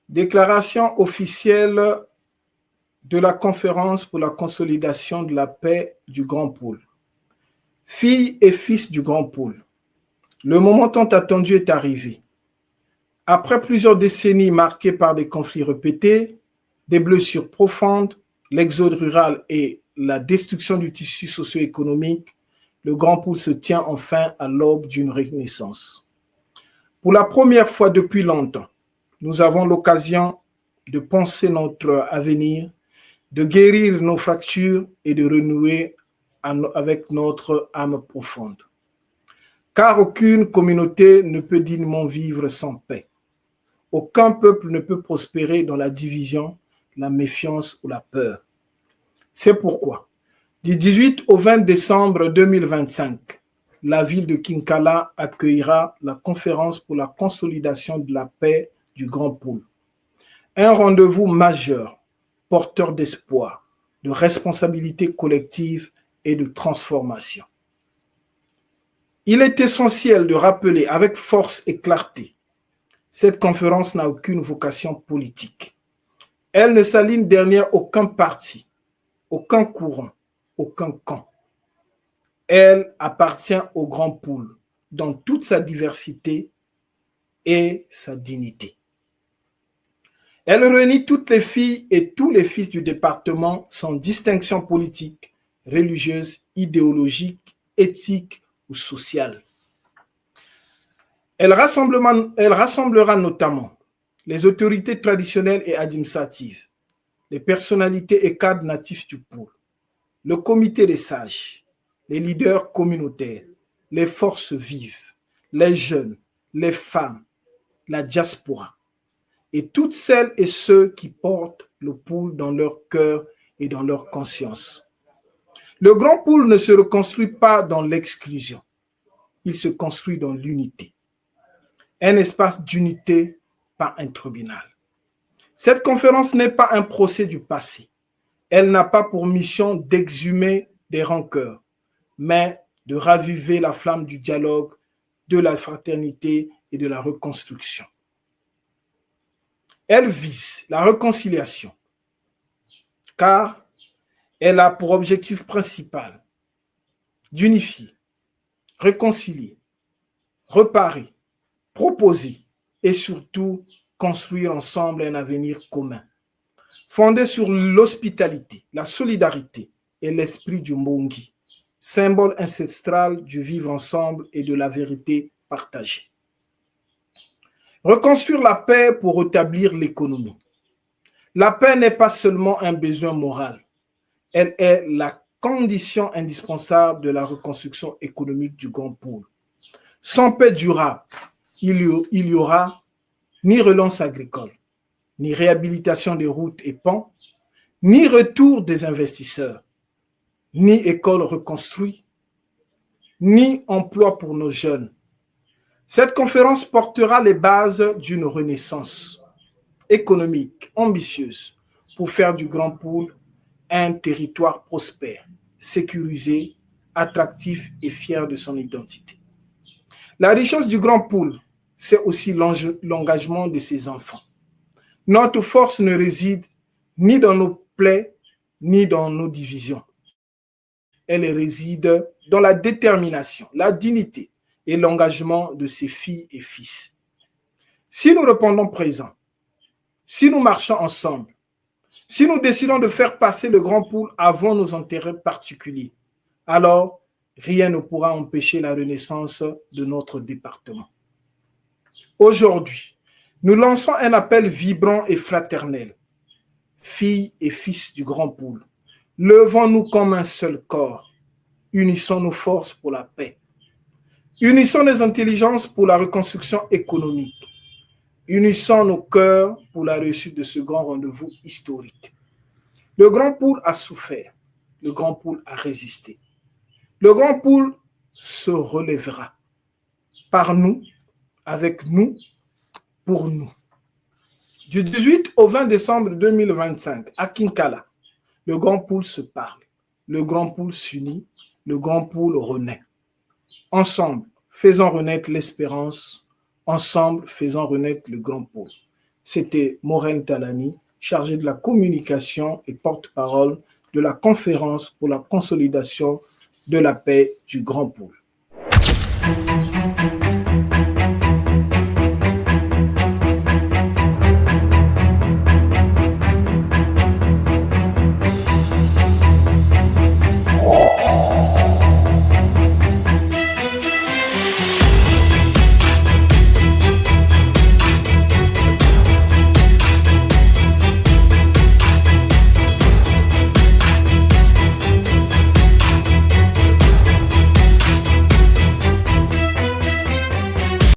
Déclaration officielle de la conférence pour la consolidation de la paix du Grand Pôle. Filles et fils du Grand Pôle, le moment tant attendu est arrivé. Après plusieurs décennies marquées par des conflits répétés, des blessures profondes, l'exode rural et la destruction du tissu socio-économique, le Grand Pôle se tient enfin à l'aube d'une renaissance. Pour la première fois depuis longtemps, nous avons l'occasion de penser notre avenir, de guérir nos fractures et de renouer avec notre âme profonde. Car aucune communauté ne peut dignement vivre sans paix. Aucun peuple ne peut prospérer dans la division, la méfiance ou la peur. C'est pourquoi, du 18 au 20 décembre 2025, la ville de Kinkala accueillera la conférence pour la consolidation de la paix du Grand Pôle. Un rendez-vous majeur, porteur d'espoir, de responsabilité collective et de transformation. Il est essentiel de rappeler avec force et clarté, cette conférence n'a aucune vocation politique. Elle ne s'aligne derrière aucun parti, aucun courant, aucun camp. Elle appartient au Grand Pôle dans toute sa diversité et sa dignité. Elle réunit toutes les filles et tous les fils du département sans distinction politique, religieuse, idéologique, éthique ou sociale. Elle rassemblera notamment les autorités traditionnelles et administratives, les personnalités et cadres natifs du pôle, le comité des sages, les leaders communautaires, les forces vives, les jeunes, les femmes, la diaspora et toutes celles et ceux qui portent le pôle dans leur cœur et dans leur conscience. Le Grand Pôle ne se reconstruit pas dans l'exclusion, il se construit dans l'unité. Un espace d'unité, pas un tribunal. Cette conférence n'est pas un procès du passé. Elle n'a pas pour mission d'exhumer des rancœurs, mais de raviver la flamme du dialogue, de la fraternité et de la reconstruction. Elle vise la réconciliation, car elle a pour objectif principal d'unifier, réconcilier, reparer, proposer et surtout construire ensemble un avenir commun, fondé sur l'hospitalité, la solidarité et l'esprit du Mbongi, symbole ancestral du vivre ensemble et de la vérité partagée. Reconstruire la paix pour rétablir l'économie. La paix n'est pas seulement un besoin moral, elle est la condition indispensable de la reconstruction économique du Grand Pôle. Sans paix durable, il y aura ni relance agricole, ni réhabilitation des routes et ponts, ni retour des investisseurs, ni école reconstruite, ni emploi pour nos jeunes. Cette conférence portera les bases d'une renaissance économique ambitieuse pour faire du Grand Pôle un territoire prospère, sécurisé, attractif et fier de son identité. La richesse du Grand Pôle, c'est aussi l'engagement de ses enfants. Notre force ne réside ni dans nos plaies, ni dans nos divisions. Elle réside dans la détermination, la dignité et l'engagement de ses filles et fils. Si nous répondons présent, si nous marchons ensemble, si nous décidons de faire passer le Grand Pôle avant nos intérêts particuliers, alors rien ne pourra empêcher la renaissance de notre département. Aujourd'hui, nous lançons un appel vibrant et fraternel. Filles et fils du Grand Pôle, levons-nous comme un seul corps. Unissons nos forces pour la paix. Unissons nos intelligences pour la reconstruction économique. Unissons nos cœurs pour la réussite de ce grand rendez-vous historique. Le Grand Pôle a souffert. Le Grand Pôle a résisté. Le Grand Pôle se relèvera. Par nous, avec nous, pour nous. Du 18 au 20 décembre 2025, à Kinkala, le Grand Pôle se parle, le Grand Pôle s'unit, le Grand Pôle renaît. Ensemble, faisons renaître l'espérance, ensemble, faisons renaître le Grand Pôle. C'était Maureen Talani, chargée de la communication et porte-parole de la conférence pour la consolidation de la paix du Grand Pôle.